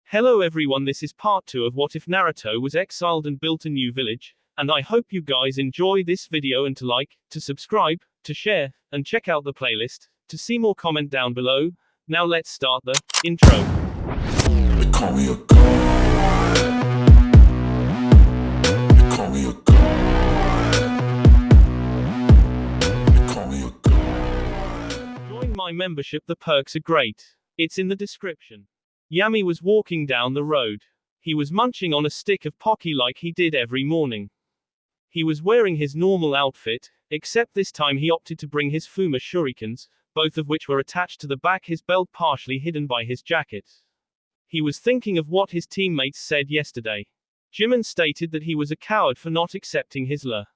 Hello everyone, this is part 2 of What If Naruto was exiled and built a new village, and I hope you guys enjoy this video and to like, to subscribe, to share, and check out the playlist. To see more, comment down below. Now let's start the intro. They call me a god. They call me a god. They call me a god. Join my membership, the perks are great. It's in the description. Yami was walking down the road. He was munching on a stick of Pocky like he did every morning. He was wearing his normal outfit, except this time he opted to bring his Fuma shurikens, both of which were attached to the back his belt, partially hidden by his jacket. He was thinking of what his teammates said yesterday. Jimin stated that he was a coward for not accepting his lure.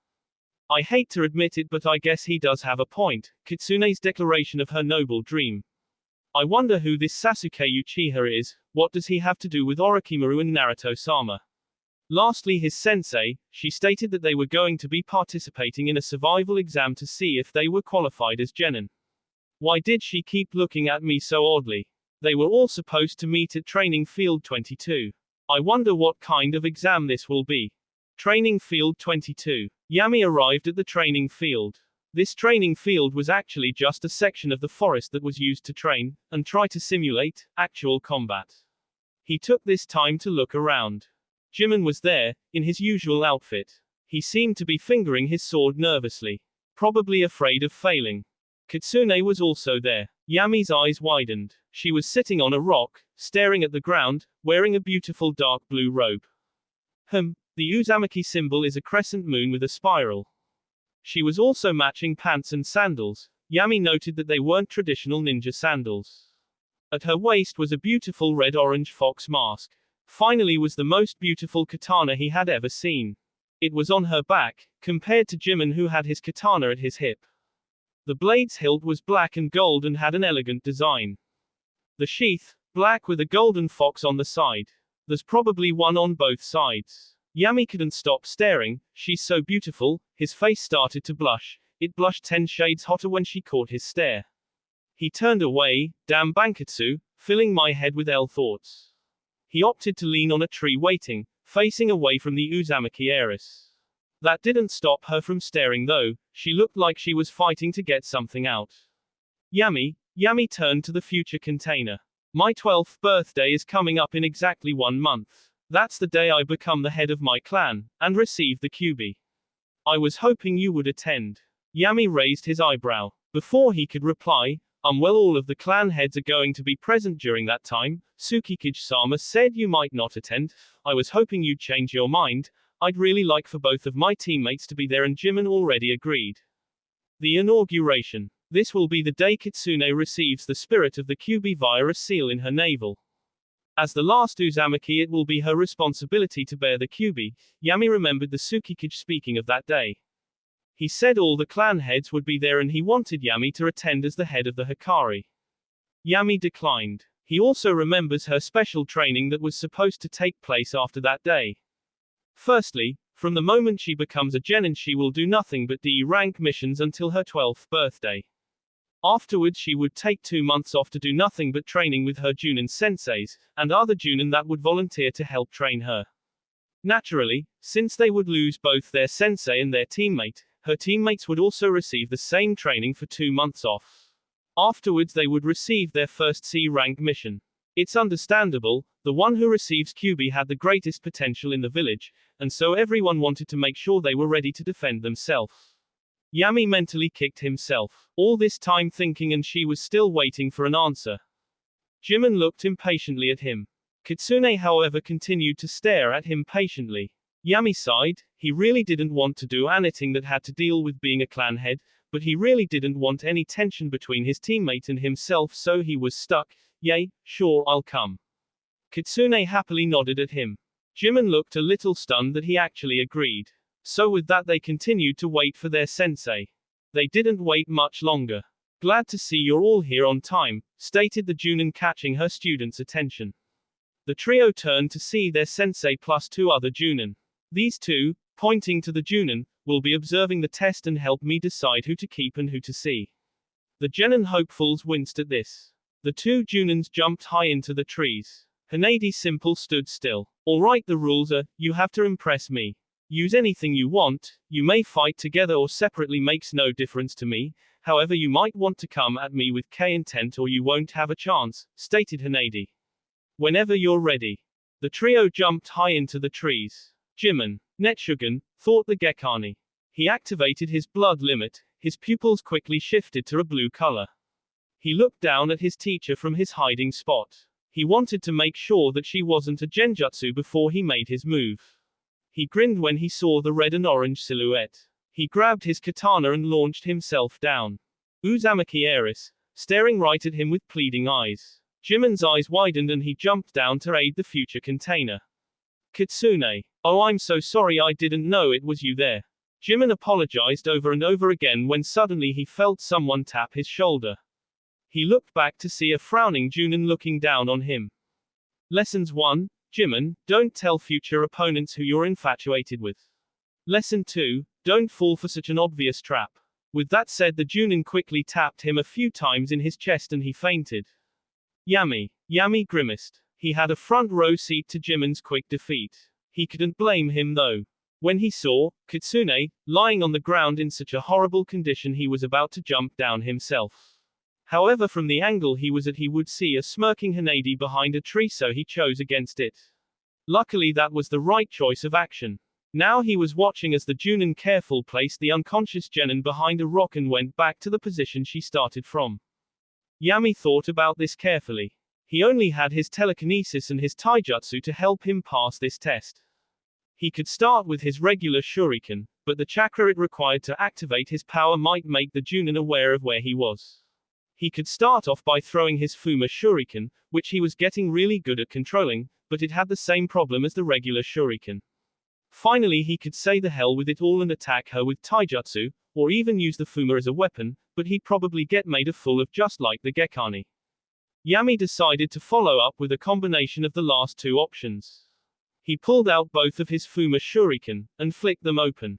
I hate to admit it, but I guess he does have a point. Kitsune's declaration of her noble dream. I wonder who this Sasuke Uchiha is. What does he have to do with Orochimaru and Naruto-sama? Lastly, his sensei, she stated that they were going to be participating in a survival exam to see if they were qualified as genin. Why did she keep looking at me so oddly? They were all supposed to meet at Training Field 22. I wonder what kind of exam this will be. Training Field 22. Yami arrived at the training field. This training field was actually just a section of the forest that was used to train, and try to simulate, actual combat. He took this time to look around. Jimin was there, in his usual outfit. He seemed to be fingering his sword nervously. Probably afraid of failing. Kitsune was also there. Yami's eyes widened. She was sitting on a rock, staring at the ground, wearing a beautiful dark blue robe. The Uzumaki symbol is a crescent moon with a spiral. She was also matching pants and sandals. Yami noted that they weren't traditional ninja sandals. At her waist was a beautiful red-orange fox mask. Finally was the most beautiful katana he had ever seen. It was on her back, compared to Jimin who had his katana at his hip. The blade's hilt was black and gold and had an elegant design. The sheath, black with a golden fox on the side. There's probably one on both sides. Yami couldn't stop staring. She's so beautiful. His face started to blush. It blushed 10 shades hotter when she caught his stare. He turned away. Damn Bankatsu, filling my head with ill thoughts. He opted to lean on a tree waiting, facing away from the Uzumaki heiress. That didn't stop her from staring though. She looked like she was fighting to get something out. Yami turned to the future container. My 12th birthday is coming up in exactly 1 month. That's the day I become the head of my clan, and receive the QB. I was hoping you would attend. Yami raised his eyebrow. Before he could reply, well, all of the clan heads are going to be present during that time. Tsukikage-sama said you might not attend. I was hoping you'd change your mind. I'd really like for both of my teammates to be there, and Jimin already agreed. The inauguration. This will be the day Kitsune receives the spirit of the QB via a seal in her navel. As the last Uzumaki, it will be her responsibility to bear the QB. Yami remembered the Tsukikage speaking of that day. He said all the clan heads would be there and he wanted Yami to attend as the head of the Hikari. Yami declined. He also remembers her special training that was supposed to take place after that day. Firstly, from the moment she becomes a genin, she will do nothing but D rank missions until her 12th birthday. Afterwards she would take 2 months off to do nothing but training with her Junin senseis, and other Junin that would volunteer to help train her. Naturally, since they would lose both their sensei and their teammate, her teammates would also receive the same training for 2 months off. Afterwards they would receive their first C rank mission. It's understandable, the one who receives QB had the greatest potential in the village, and so everyone wanted to make sure they were ready to defend themselves. Yami mentally kicked himself. All this time thinking, and she was still waiting for an answer. Jimin looked impatiently at him. Kitsune however continued to stare at him patiently. Yami sighed. He really didn't want to do anything that had to deal with being a clan head, but he really didn't want any tension between his teammate and himself, so he was stuck. Yay, sure, I'll come. Kitsune happily nodded at him. Jimin looked a little stunned that he actually agreed. So with that they continued to wait for their sensei. They didn't wait much longer. Glad to see you're all here on time, stated the Junin, catching her students' attention. The trio turned to see their sensei plus 2 other Junin. These 2, pointing to the Junin, will be observing the test and help me decide who to keep and who to see. The genin hopefuls winced at this. The 2 Junins jumped high into the trees. Hanade simple stood still. Alright, the rules are, you have to impress me. Use anything you want, you may fight together or separately, makes no difference to me, however you might want to come at me with K intent or you won't have a chance, stated Hanade. Whenever you're ready. The trio jumped high into the trees. Jimin, Netshugan, thought the Gekani. He activated his blood limit, his pupils quickly shifted to a blue color. He looked down at his teacher from his hiding spot. He wanted to make sure that she wasn't a genjutsu before he made his move. He grinned when he saw the red and orange silhouette. He grabbed his katana and launched himself down. Uzumaki Eris, staring right at him with pleading eyes. Jimin's eyes widened and he jumped down to aid the future container. Kitsune. Oh, I'm so sorry, I didn't know it was you there. Jimin apologized over and over again when suddenly he felt someone tap his shoulder. He looked back to see a frowning Junin looking down on him. Lessons 1. Jimin, don't tell future opponents who you're infatuated with. Lesson 2. Don't fall for such an obvious trap. With that said, the Junin quickly tapped him a few times in his chest and he fainted. Yami grimaced. He had a front row seat to Jimin's quick defeat. He couldn't blame him though. When he saw Kitsune lying on the ground in such a horrible condition, he was about to jump down himself. However, from the angle he was at, he would see a smirking Hanade behind a tree, so he chose against it. Luckily, that was the right choice of action. Now he was watching as the Junin carefully placed the unconscious Genin behind a rock and went back to the position she started from. Yami thought about this carefully. He only had his telekinesis and his taijutsu to help him pass this test. He could start with his regular shuriken, but the chakra it required to activate his power might make the Junin aware of where he was. He could start off by throwing his Fuma shuriken, which he was getting really good at controlling, but it had the same problem as the regular shuriken. Finally, he could say the hell with it all and attack her with taijutsu, or even use the Fuma as a weapon, but he'd probably get made a fool of just like the Gekani. Yami decided to follow up with a combination of the last two options. He pulled out both of his Fuma shuriken, and flicked them open.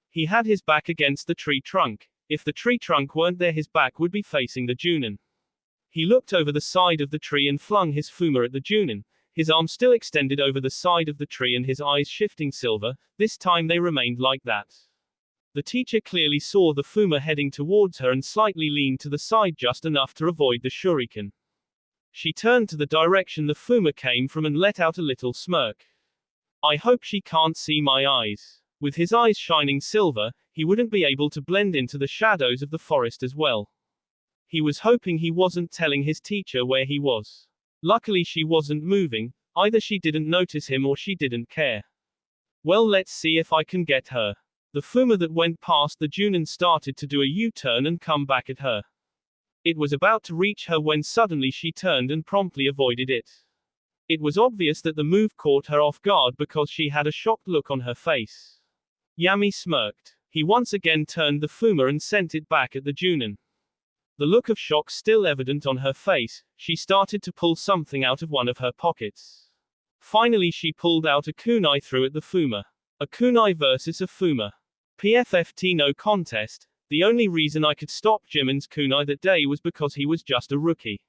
He had his back against the tree trunk. If the tree trunk weren't there, his back would be facing the Junin. He looked over the side of the tree and flung his Fuma at the Junin, his arm still extended over the side of the tree and his eyes shifting silver. This time they remained like that. The teacher clearly saw the Fuma heading towards her and slightly leaned to the side just enough to avoid the shuriken. She turned to the direction the Fuma came from and let out a little smirk. I hope she can't see my eyes. With his eyes shining silver, he wouldn't be able to blend into the shadows of the forest as well. He was hoping he wasn't telling his teacher where he was. Luckily she wasn't moving, either she didn't notice him or she didn't care. Well, let's see if I can get her. The Fuma that went past the Junin started to do a U-turn and come back at her. It was about to reach her when suddenly she turned and promptly avoided it. It was obvious that the move caught her off guard because she had a shocked look on her face. Yami smirked. He once again turned the Fuma and sent it back at the Junin. The look of shock still evident on her face, she started to pull something out of one of her pockets. Finally she pulled out a kunai, threw at the Fuma. A kunai versus a Fuma. PFFT no contest. The only reason I could stop Jimin's kunai that day was because he was just a rookie.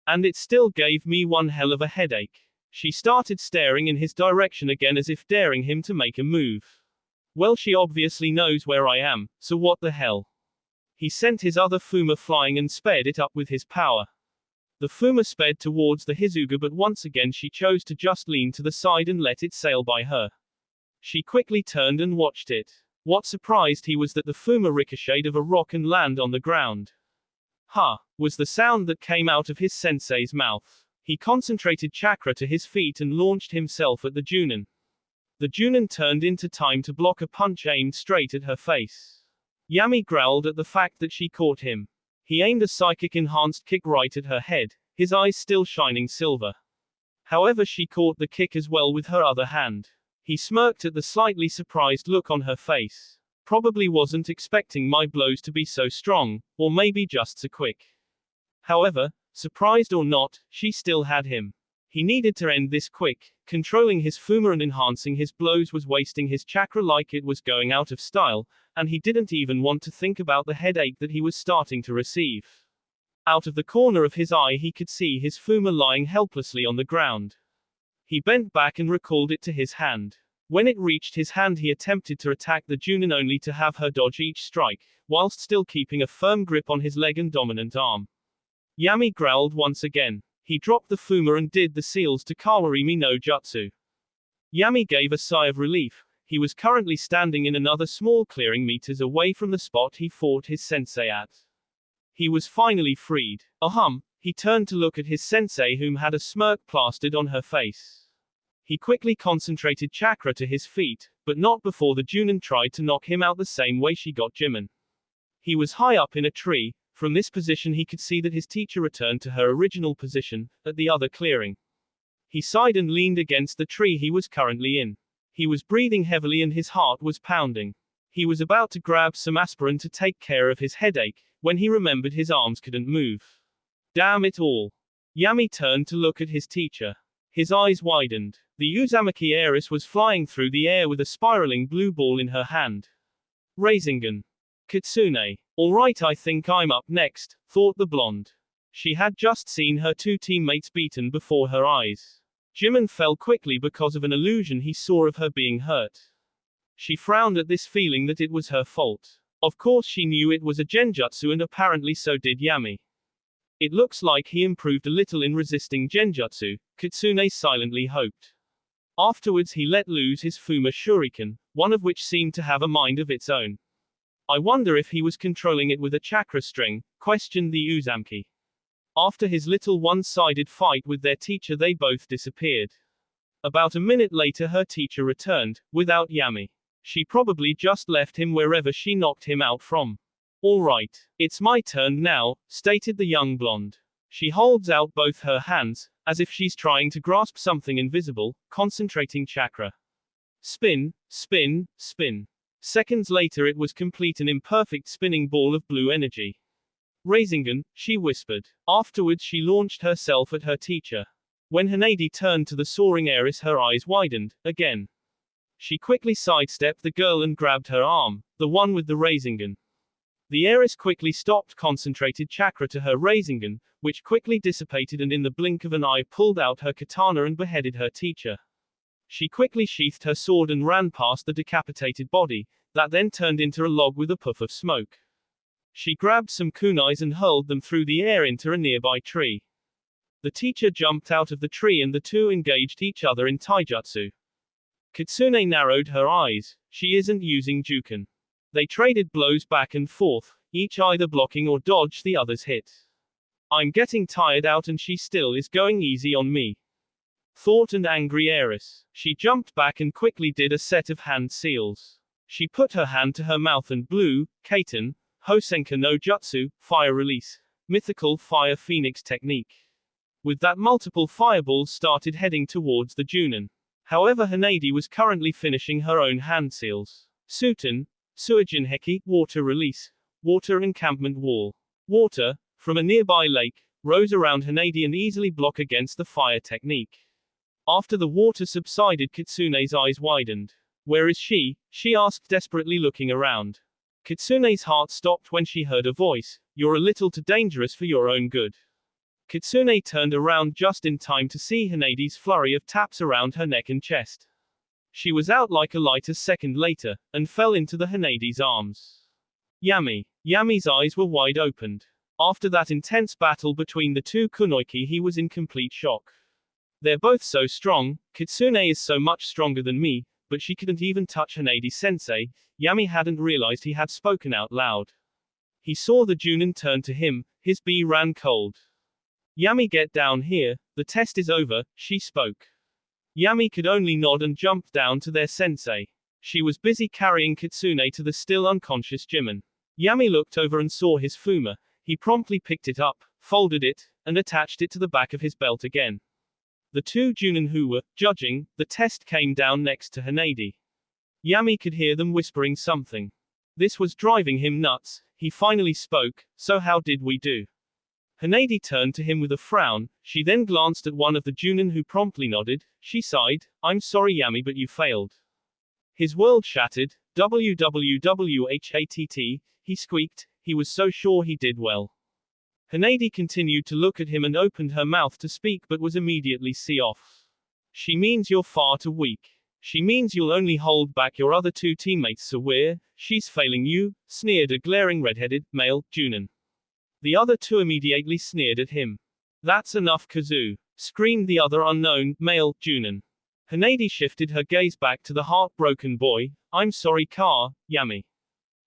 And it still gave me one hell of a headache. She started staring in his direction again as if daring him to make a move. Well, she obviously knows where I am, so what the hell? He sent his other Fuma flying and sped it up with his power. The Fuma sped towards the Hizuga, but once again she chose to just lean to the side and let it sail by her. She quickly turned and watched it. What surprised he was that the Fuma ricocheted of a rock and landed on the ground. Ha! Was the sound that came out of his sensei's mouth. He concentrated chakra to his feet and launched himself at the Junin. The Junin turned into time to block a punch aimed straight at her face. Yami growled at the fact that she caught him. He aimed a psychic-enhanced kick right at her head, his eyes still shining silver. However, she caught the kick as well with her other hand. He smirked at the slightly surprised look on her face. Probably wasn't expecting my blows to be so strong, or maybe just so quick. However, surprised or not, she still had him. He needed to end this quick. Controlling his Fuma and enhancing his blows was wasting his chakra like it was going out of style, and he didn't even want to think about the headache that he was starting to receive. Out of the corner of his eye he could see his fuma lying helplessly on the ground. He bent back and recalled it to his hand. When it reached his hand he attempted to attack the Junin only to have her dodge each strike, whilst still keeping a firm grip on his leg and dominant arm. Yami growled once again. He dropped the fuma and did the seals to Kawarimi no Jutsu. Yami gave a sigh of relief. He was currently standing in another small clearing meters away from the spot he fought his sensei at. He was finally freed. Ahem, he turned to look at his sensei whom had a smirk plastered on her face. He quickly concentrated chakra to his feet, but not before the Junin tried to knock him out the same way she got Jimin. He was high up in a tree. From this position he could see that his teacher returned to her original position, at the other clearing. He sighed and leaned against the tree he was currently in. He was breathing heavily and his heart was pounding. He was about to grab some aspirin to take care of his headache, when he remembered his arms couldn't move. Damn it all. Yami turned to look at his teacher. His eyes widened. The Uzumaki heiress was flying through the air with a spiraling blue ball in her hand. Rasengan. Kitsune. Alright, I think I'm up next, thought the blonde. She had just seen her two teammates beaten before her eyes. Jimin fell quickly because of an illusion he saw of her being hurt. She frowned at this, feeling that it was her fault. Of course she knew it was a genjutsu and apparently so did Yami. It looks like he improved a little in resisting genjutsu, Kitsune silently hoped. Afterwards he let loose his Fuma Shuriken, one of which seemed to have a mind of its own. I wonder if he was controlling it with a chakra string, questioned the Uzumaki. After his little one-sided fight with their teacher they both disappeared. About a minute later her teacher returned, without Yami. She probably just left him wherever she knocked him out from. Alright, it's my turn now, stated the young blonde. She holds out both her hands, as if she's trying to grasp something invisible, concentrating chakra. Spin, spin, spin. Seconds later it was complete, an imperfect spinning ball of blue energy. Rasengan, she whispered. Afterwards she launched herself at her teacher. When Hanade turned to the soaring heiress her eyes widened, again. She quickly sidestepped the girl and grabbed her arm, the one with the Rasengan. The heiress quickly stopped concentrated chakra to her Rasengan, which quickly dissipated and in the blink of an eye pulled out her katana and beheaded her teacher. She quickly sheathed her sword and ran past the decapitated body, that then turned into a log with a puff of smoke. She grabbed some kunais and hurled them through the air into a nearby tree. The teacher jumped out of the tree and the two engaged each other in taijutsu. Kitsune narrowed her eyes. She isn't using Juken. They traded blows back and forth, each either blocking or dodged the other's hit. I'm getting tired out and she still is going easy on me, thought an angry heiress. She jumped back and quickly did a set of hand seals. She put her hand to her mouth and blew, Kaiten, Hosenka no Jutsu, fire release, mythical fire phoenix technique. With that multiple fireballs started heading towards the Junin. However Hanade was currently finishing her own hand seals. Suten, Suijin Heki, water release, water encampment wall. Water, from a nearby lake, rose around Hanade and easily block against the fire technique. After the water subsided Kitsune's eyes widened. Where is she? She asked desperately looking around. Kitsune's heart stopped when she heard a voice. You're a little too dangerous for your own good. Kitsune turned around just in time to see Hanade's flurry of taps around her neck and chest. She was out like a light a second later, and fell into the Hanade's arms. Yami. Yami's eyes were wide opened. After that intense battle between the two kunoiki he was in complete shock. They're both so strong, Kitsune is so much stronger than me, but she couldn't even touch Hanade-sensei. Yami hadn't realized he had spoken out loud. He saw the Junin turn to him, his bee ran cold. Yami, get down here, the test is over, she spoke. Yami could only nod and jumped down to their sensei. She was busy carrying Kitsune to the still unconscious Jimin. Yami looked over and saw his Fuma. He promptly picked it up, folded it, and attached it to the back of his belt again. The two Junin who were judging the test came down next to Hanade. Yami could hear them whispering something. This was driving him nuts. He finally spoke, so how did we do? Hanade turned to him with a frown. She then glanced at one of the Junin who promptly nodded. She sighed, I'm sorry Yami, but you failed. His world shattered. WWWHATT, he squeaked. He was so sure he did well. Hanade continued to look at him and opened her mouth to speak but was immediately see off. She means you're far too weak. She means you'll only hold back your other two teammates so she's failing you, sneered a glaring red-headed, male, Junin. The other two immediately sneered at him. That's enough Kazu, screamed the other unknown, male, Junin. Hanade shifted her gaze back to the heartbroken boy. I'm sorry Yami.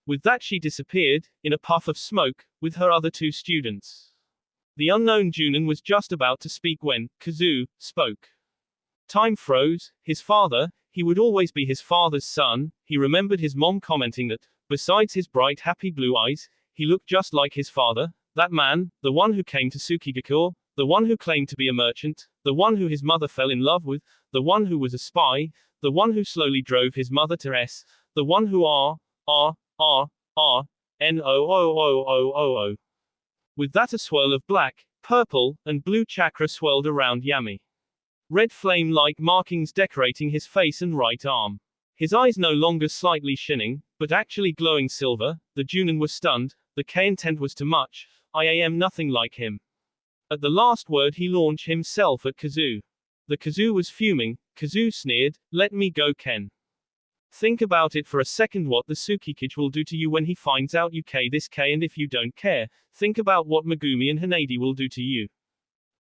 With that she disappeared, in a puff of smoke, with her other two students. The unknown Junin was just about to speak when Kazu spoke. Time froze. His father, he would always be his father's son. He remembered his mom commenting that, besides his bright happy blue eyes, he looked just like his father, that man, the one who came to Tsukigakure, the one who claimed to be a merchant, the one who his mother fell in love with, the one who was a spy, the one who slowly drove his mother to the one who no. With that a swirl of black, purple, and blue chakra swirled around Yami. Red flame-like markings decorating his face and right arm. His eyes no longer slightly shining, but actually glowing silver. The Junin were stunned. The intent was too much. I am nothing like him. At the last word he launched himself at Kazu. The Kazu was fuming. Kazu sneered, let me go Ken. Think about it for a second what the Tsukikage will do to you when he finds out you this and if you don't care, think about what Megumi and Hanade will do to you.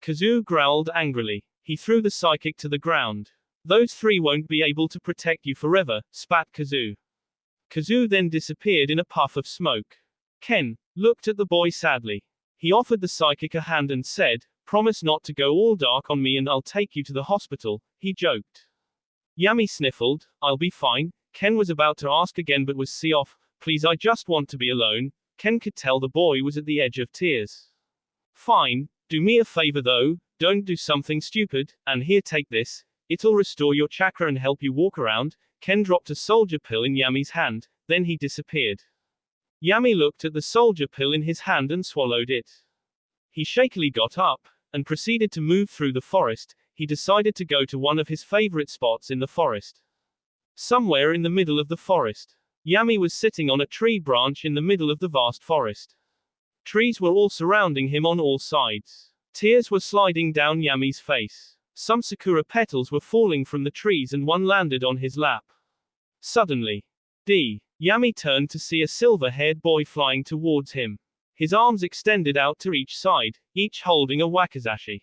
Kazu growled angrily. He threw the psychic to the ground. Those three won't be able to protect you forever, spat Kazu. Kazu then disappeared in a puff of smoke. Ken looked at the boy sadly. He offered the psychic a hand and said, promise not to go all dark on me and I'll take you to the hospital, he joked. Yami sniffled, I'll be fine. Ken was about to ask again but was see off, please I just want to be alone. Ken could tell the boy was at the edge of tears. Fine, do me a favor though, don't do something stupid, and here take this, it'll restore your chakra and help you walk around. Ken dropped a soldier pill in Yami's hand, then he disappeared. Yami looked at the soldier pill in his hand and swallowed it. He shakily got up, and proceeded to move through the forest. He decided to go to one of his favorite spots in the forest. Somewhere in the middle of the forest, Yami was sitting on a tree branch in the middle of the vast forest. Trees were all surrounding him on all sides. Tears were sliding down Yami's face. Some sakura petals were falling from the trees and one landed on his lap. Suddenly, Yami turned to see a silver-haired boy flying towards him. His arms extended out to each side, each holding a wakizashi.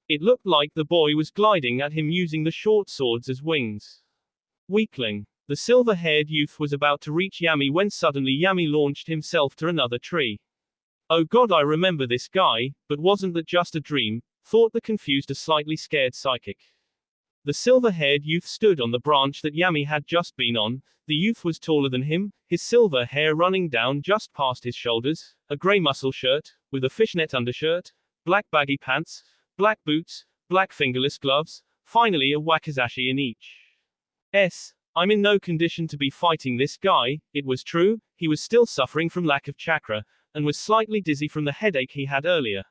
It looked like the boy was gliding at him using the short swords as wings. Weakling. The silver-haired youth was about to reach Yami when suddenly Yami launched himself to another tree. Oh god, I remember this guy, but wasn't that just a dream? Thought the confused, a slightly scared psychic. The silver-haired youth stood on the branch that Yami had just been on. The youth was taller than him, his silver hair running down just past his shoulders, a grey muscle shirt, with a fishnet undershirt, black baggy pants, black boots, black fingerless gloves, finally a wakizashi in each. I'm in no condition to be fighting this guy. It was true, he was still suffering from lack of chakra, and was slightly dizzy from the headache he had earlier.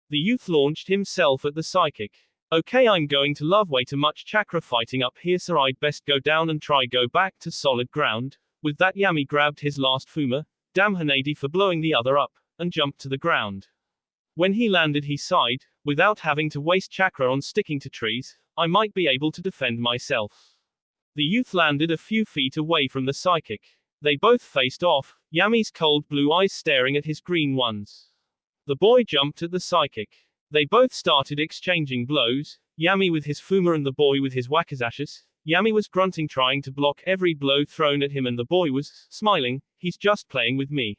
The youth launched himself at the psychic. Okay, I'm going to love way too much chakra fighting up here, so I'd best go down and try go back to solid ground. With that Yami grabbed his last fuma, damn Hanade for blowing the other up, and jumped to the ground. When he landed he sighed, without having to waste chakra on sticking to trees, I might be able to defend myself. The youth landed a few feet away from the psychic. They both faced off, Yami's cold blue eyes staring at his green ones. The boy jumped at the psychic. They both started exchanging blows, Yami with his fuma and the boy with his wakizashis. Yami was grunting trying to block every blow thrown at him and the boy was smiling, he's just playing with me.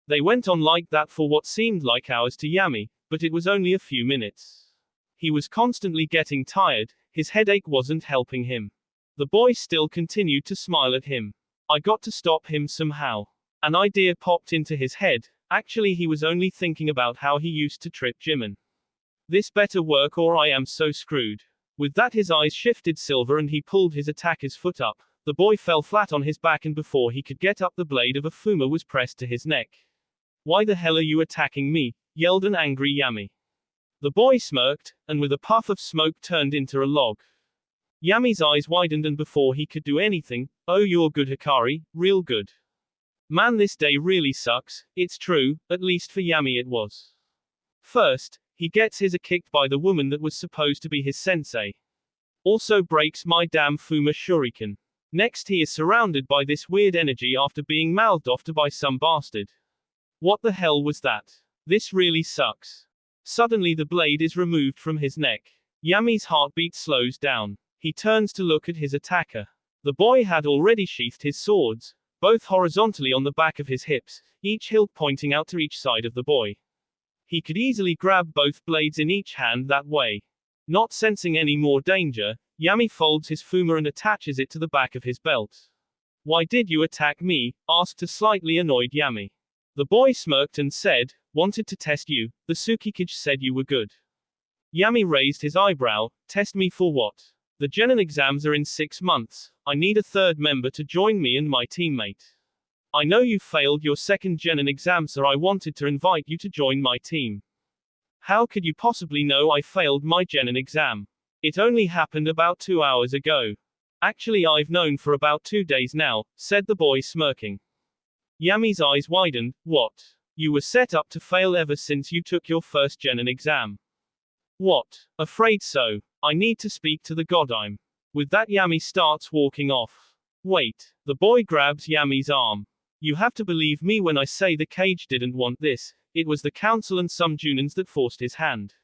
They went on like that for what seemed like hours to Yami, but it was only a few minutes. He was constantly getting tired, his headache wasn't helping him. The boy still continued to smile at him. I got to stop him somehow. An idea popped into his head. Actually he was only thinking about how he used to trip Jimin. This better work or I am so screwed. With that his eyes shifted silver and he pulled his attacker's foot up. The boy fell flat on his back and before he could get up the blade of a fuma was pressed to his neck. Why the hell are you attacking me? Yelled an angry Yami. The boy smirked, and with a puff of smoke turned into a log. Yami's eyes widened and before he could do anything, oh you're good Hikari, real good. Man this day really sucks, it's true, at least for Yami it was. First, he gets his kicked by the woman that was supposed to be his sensei. Also breaks my damn Fuma shuriken. Next he is surrounded by this weird energy after being mouthed off to by some bastard. What the hell was that? This really sucks. Suddenly the blade is removed from his neck. Yami's heartbeat slows down. He turns to look at his attacker. The boy had already sheathed his swords, both horizontally on the back of his hips, each hilt pointing out to each side of the boy. He could easily grab both blades in each hand that way. Not sensing any more danger, Yami folds his Fuma and attaches it to the back of his belt. Why did you attack me? Asked a slightly annoyed Yami. The boy smirked and said, wanted to test you, the Tsukikage said you were good. Yami raised his eyebrow, test me for what? The Genin exams are in 6 months, I need a third member to join me and my teammate. I know you failed your second Genin exam, so I wanted to invite you to join my team. How could you possibly know I failed my Genin exam? It only happened about 2 hours ago. Actually I've known for about 2 days now, said the boy smirking. Yami's eyes widened, what? You were set up to fail ever since you took your first Genin exam. What? Afraid so. I need to speak to the godime. With that Yami starts walking off. Wait. The boy grabs Yami's arm. You have to believe me when I say the cage didn't want this, it was the council and some Junins that forced his hand.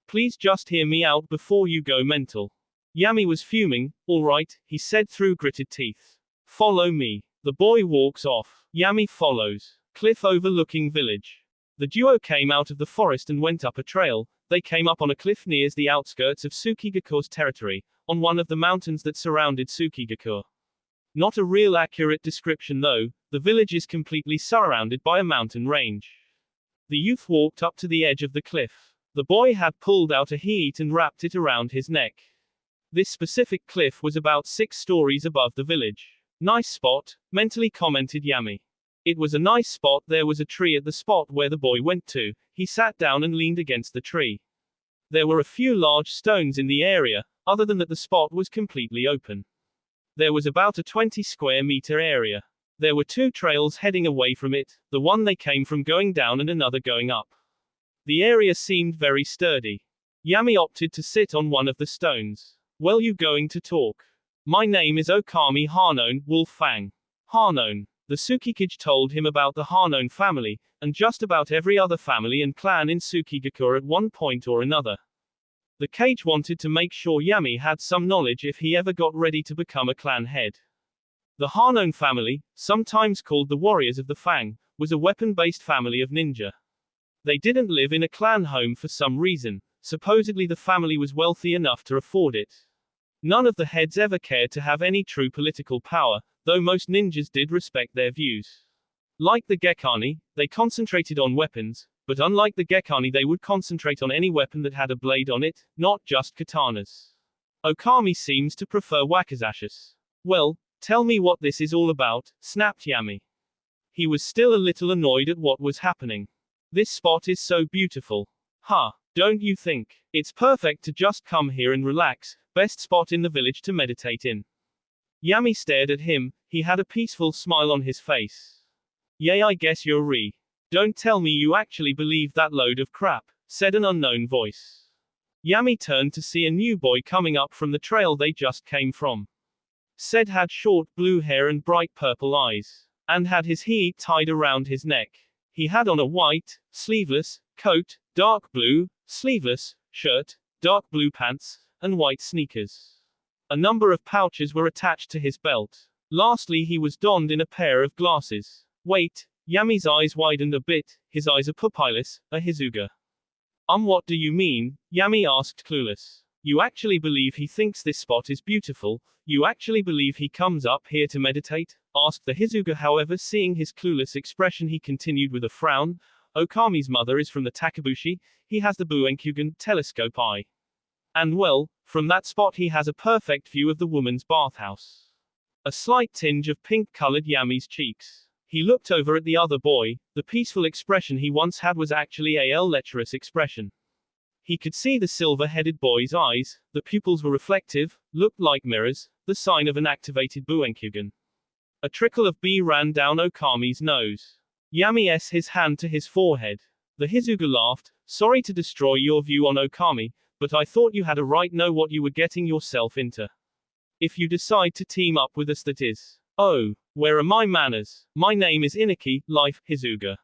Please just hear me out before you go mental. Yami was fuming. Alright, he said through gritted teeth. Follow me. The boy walks off. Yami follows. Cliff overlooking village. The duo came out of the forest and went up a trail. They came up on a cliff near the outskirts of Tsukigakure's territory, on one of the mountains that surrounded Tsukigakure. Not a real accurate description though, the village is completely surrounded by a mountain range. The youth walked up to the edge of the cliff. The boy had pulled out a heat and wrapped it around his neck. This specific cliff was about 6 stories above the village. Nice spot, mentally commented Yami. It was a nice spot. There was a tree at the spot where the boy went to. He sat down and leaned against the tree. There were a few large stones in the area, other than that the spot was completely open. There was about a 20 square meter area. There were 2 trails heading away from it, the one they came from going down and another going up. The area seemed very sturdy. Yami opted to sit on one of the stones. Well, you going to talk? My name is Okami Hanone, Wolf Fang. Hanone. The Tsukikage told him about the Hanone family, and just about every other family and clan in Tsukigakure at one point or another. The Cage wanted to make sure Yami had some knowledge if he ever got ready to become a clan head. The Hanone family, sometimes called the Warriors of the Fang, was a weapon-based family of ninja. They didn't live in a clan home for some reason. Supposedly the family was wealthy enough to afford it. None of the heads ever cared to have any true political power, though most ninjas did respect their views. Like the Gekani, they concentrated on weapons, but unlike the Gekani they would concentrate on any weapon that had a blade on it, not just katanas. Okami seems to prefer wakizashis. Well, tell me what this is all about, snapped Yami. He was still a little annoyed at what was happening. This spot is so beautiful. Huh, don't you think? It's perfect to just come here and relax, best spot in the village to meditate in. Yami stared at him, he had a peaceful smile on his face. Yay, I guess you're Don't tell me you actually believe that load of crap, said an unknown voice. Yami turned to see a new boy coming up from the trail they just came from. Said had short blue hair and bright purple eyes, and had his heat tied around his neck. He had on a white, sleeveless, coat, dark blue, sleeveless, shirt, dark blue pants, and white sneakers. A number of pouches were attached to his belt. Lastly, he was donned in a pair of glasses. Wait, Yami's eyes widened a bit, his eyes are pupilless, a Hizuga. What do you mean? Yami asked clueless. You actually believe he thinks this spot is beautiful? You actually believe he comes up here to meditate? Asked the Hizuga. However, seeing his clueless expression, he continued with a frown. Okami's mother is from the Takabushi, he has the Buenkyugen telescope eye. And well, from that spot he has a perfect view of the woman's bathhouse. A slight tinge of pink colored Yami's cheeks. He looked over at the other boy. The peaceful expression he once had was actually a lecherous expression. He could see the silver-headed boy's eyes, the pupils were reflective, looked like mirrors, the sign of an activated Buenkyugen. A trickle of B ran down Okami's nose. Yami s his hand to his forehead. The Hizuga laughed. Sorry to destroy your view on Okami, but I thought you had a right know what you were getting yourself into. If you decide to team up with us, that is. Oh, where are my manners? My name is Inaki, life, Hizuga.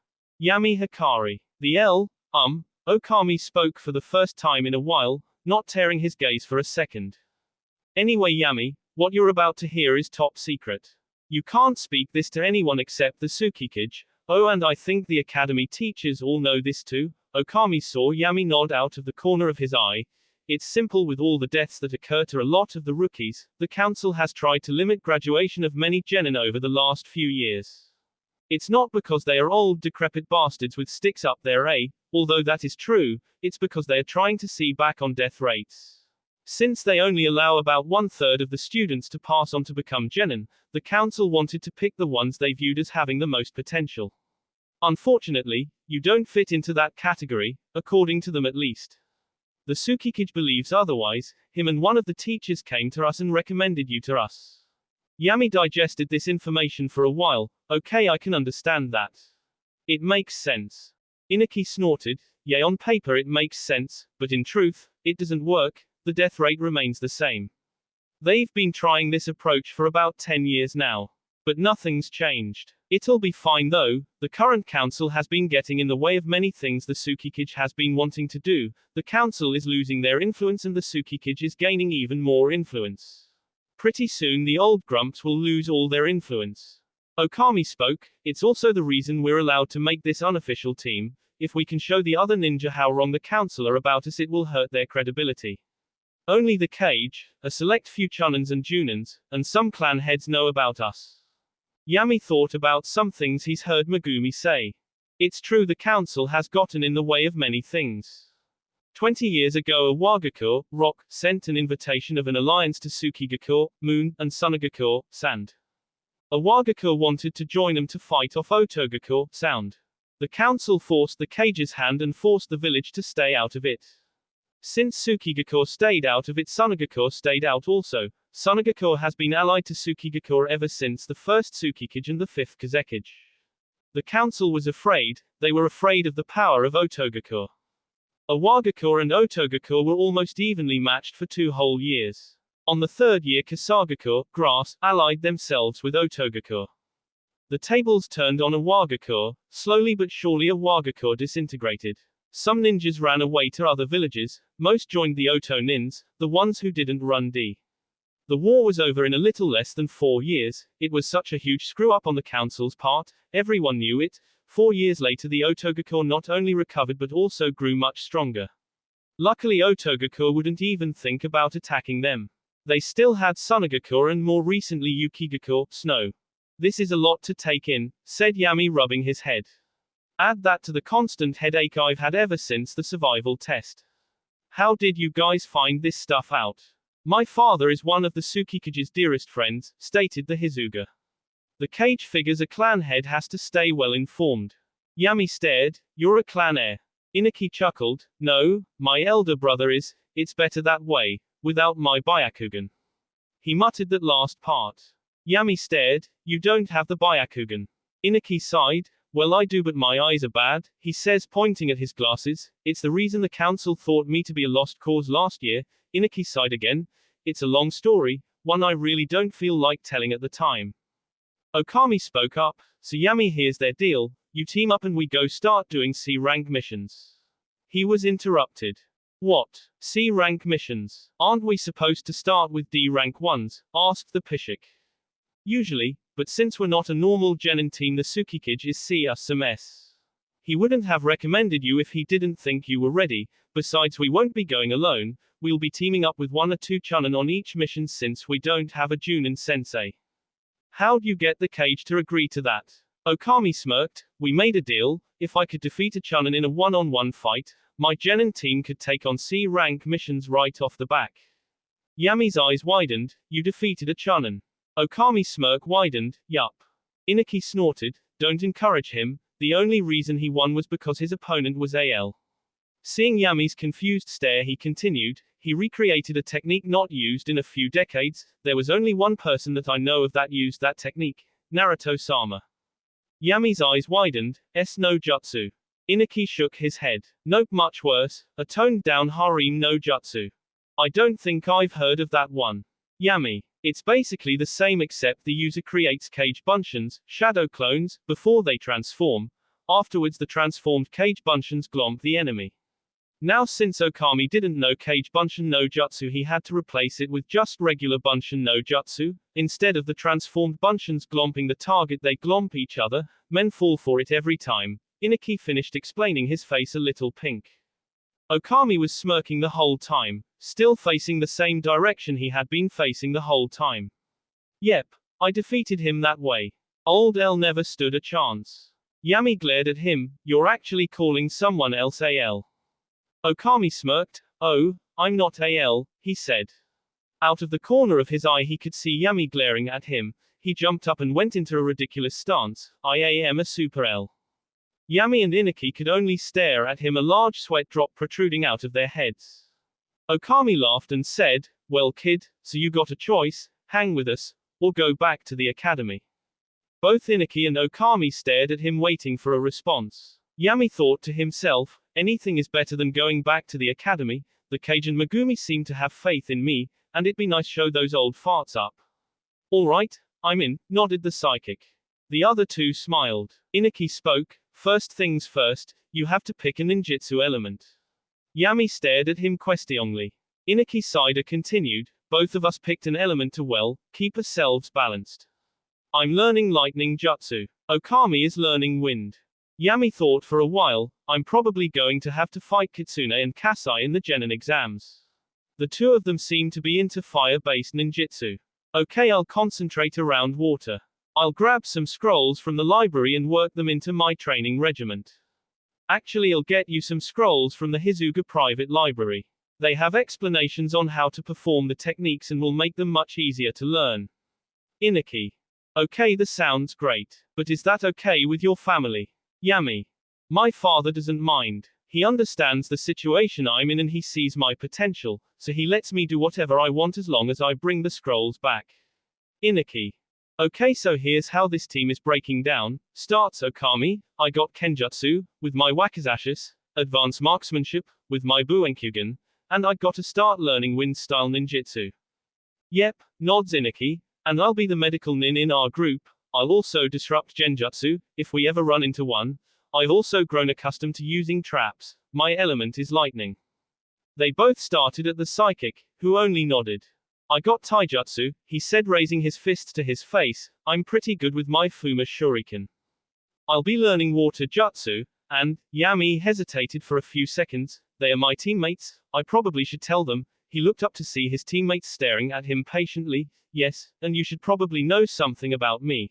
Yami Hikari. The Okami spoke for the first time in a while, not tearing his gaze for a second. Anyway, Yami, what you're about to hear is top secret. You can't speak this to anyone except the Tsukikage. Oh, and I think the academy teachers all know this too. Okami saw Yami nod out of the corner of his eye. It's simple. With all the deaths that occur to a lot of the rookies, the council has tried to limit graduation of many genin over the last few years. It's not because they are old, decrepit bastards with sticks up their although that is true, it's because they are trying to see back on death rates. Since they only allow about 1/3 of the students to pass on to become genin, the council wanted to pick the ones they viewed as having the most potential. Unfortunately, you don't fit into that category, according to them at least. The Tsukikage believes otherwise. Him and one of the teachers came to us and recommended you to us. Yami digested this information for a while. Okay, I can understand that. It makes sense. Inaki snorted. Yeah, on paper it makes sense, but in truth, it doesn't work. The death rate remains the same. They've been trying this approach for about 10 years now. But nothing's changed. It'll be fine though. The current council has been getting in the way of many things the Tsukikage has been wanting to do. The council is losing their influence and the Tsukikage is gaining even more influence. Pretty soon the old grumps will lose all their influence. Okami spoke. It's also the reason we're allowed to make this unofficial team. If we can show the other ninja how wrong the council are about us, it will hurt their credibility. Only the cage, a select few chunins and junins, and some clan heads know about us. Yami thought about some things he's heard Megumi say. It's true, the council has gotten in the way of many things. 20 years ago, a Wagakur, rock, sent an invitation of an alliance to Tsukigakur, moon, and Sunagakur, sand. A Wagakur wanted to join them to fight off Otogakur, sound. The council forced the cage's hand and forced the village to stay out of it. Since Tsukigakur stayed out of it, Sunagakur stayed out also. Sunagakur has been allied to Tsukigakur ever since the first Tsukikage and the fifth Kazekage. The council was afraid. They were afraid of the power of Otogakur. Awagakur and Otogakur were almost evenly matched for 2 whole years. On the 3rd year, Kasagakur, grass, allied themselves with Otogakur. The tables turned on Awagakur. Slowly but surely Awagakur disintegrated. Some ninjas ran away to other villages. Most joined the Oto nins, the ones who didn't run D. The war was over in a little less than 4 years. It was such a huge screw up on the council's part. Everyone knew it. 4 years later, the Otogakur not only recovered but also grew much stronger. Luckily, Otogakur wouldn't even think about attacking them. They still had Sunagakur and more recently Yukigakur, snow. This is a lot to take in, said Yami, rubbing his head. Add that to the constant headache I've had ever since the survival test. How did you guys find this stuff out? My father is one of the Tsukikage's dearest friends, stated the Hizuga. The cage figures a clan head has to stay well informed. Yami stared. You're a clan heir. Inaki chuckled. No, my elder brother is. It's better that way, without my Byakugan. He muttered that last part. Yami stared. You don't have the Byakugan. Inaki sighed. Well, I do, but my eyes are bad, he says, pointing at his glasses. It's the reason the council thought me to be a lost cause last year. Inaki sighed again. It's a long story, one I really don't feel like telling at the time. Okami spoke up. So Yami, here's their deal. You team up and we go start doing C-rank missions. He was interrupted. What? C-rank missions? Aren't we supposed to start with D-rank ones? Asked the Pishik. Usually, but since we're not a normal genin team, the Tsukikage is C-us-some-s. He wouldn't have recommended you if he didn't think you were ready. Besides, we won't be going alone. We'll be teaming up with 1 or 2 chunin on each mission since we don't have a Junin sensei. How'd you get the cage to agree to that? Okami smirked. We made a deal. If I could defeat a chunin in a one-on-one fight, my genin team could take on C-rank missions right off the back. Yami's eyes widened. You defeated a chunin. Okami's smirk widened. Yup. Inaki snorted. Don't encourage him. The only reason he won was because his opponent was AL. Seeing Yami's confused stare, he continued. He recreated a technique not used in a few decades. There was only one person that I know of that used that technique. Naruto-sama. Yami's eyes widened. No jutsu. Inaki shook his head. Nope, much worse, a toned-down harem no jutsu. I don't think I've heard of that one. Yami. It's basically the same except the user creates cage bunshin, shadow clones, before they transform. Afterwards the transformed cage bunshin glomp the enemy. Now since Okami didn't know Cage Bunshin no Jutsu, he had to replace it with just regular Bunshin no Jutsu. Instead of the transformed Bunshins glomping the target, they glomp each other. Men fall for it every time. Inaki finished explaining, his face a little pink. Okami was smirking the whole time, still facing the same direction he had been facing the whole time. Yep, I defeated him that way. Old L never stood a chance. Yami glared at him. You're actually calling someone else AL. Okami smirked. Oh, I'm not AL, he said. Out of the corner of his eye he could see Yami glaring at him. He jumped up and went into a ridiculous stance. I am a super L. Yami and Inaki could only stare at him, a large sweat drop protruding out of their heads. Okami laughed and said, well kid, so you got a choice, hang with us, or go back to the academy. Both Inaki and Okami stared at him waiting for a response. Yami thought to himself, anything is better than going back to the academy. The Cage and Megumi seem to have faith in me, and it'd be nice show those old farts up. Alright, I'm in, nodded the psychic. The other two smiled. Inaki spoke, first things first, you have to pick a ninjutsu element. Yami stared at him questioningly. Inaki Saida continued, both of us picked an element to keep ourselves balanced. I'm learning lightning jutsu. Okami is learning wind. Yami thought for a while, I'm probably going to have to fight Kitsune and Kasai in the Genin exams. The two of them seem to be into fire-based ninjutsu. Okay, I'll concentrate around water. I'll grab some scrolls from the library and work them into my training regiment. Actually, I'll get you some scrolls from the Hizuga private library. They have explanations on how to perform the techniques and will make them much easier to learn. Inaki. Okay, this sounds great. But is that okay with your family? Yami. My father doesn't mind. He understands the situation I'm in and he sees my potential, so he lets me do whatever I want as long as I bring the scrolls back. Inaki. Okay, so here's how this team is breaking down. Starts Okami. I got Kenjutsu, with my Wakizashis, advanced marksmanship, with my Buenkyugen, and I gotta start learning wind-style ninjutsu. Yep, nods Inaki, and I'll be the medical nin in our group. I'll also disrupt genjutsu, if we ever run into one. I've also grown accustomed to using traps. My element is lightning. They both started at the psychic, who only nodded. I got taijutsu, he said, raising his fists to his face. I'm pretty good with my Fuma shuriken. I'll be learning water jutsu, and, Yami hesitated for a few seconds. They are my teammates, I probably should tell them. He looked up to see his teammates staring at him patiently. Yes, and you should probably know something about me.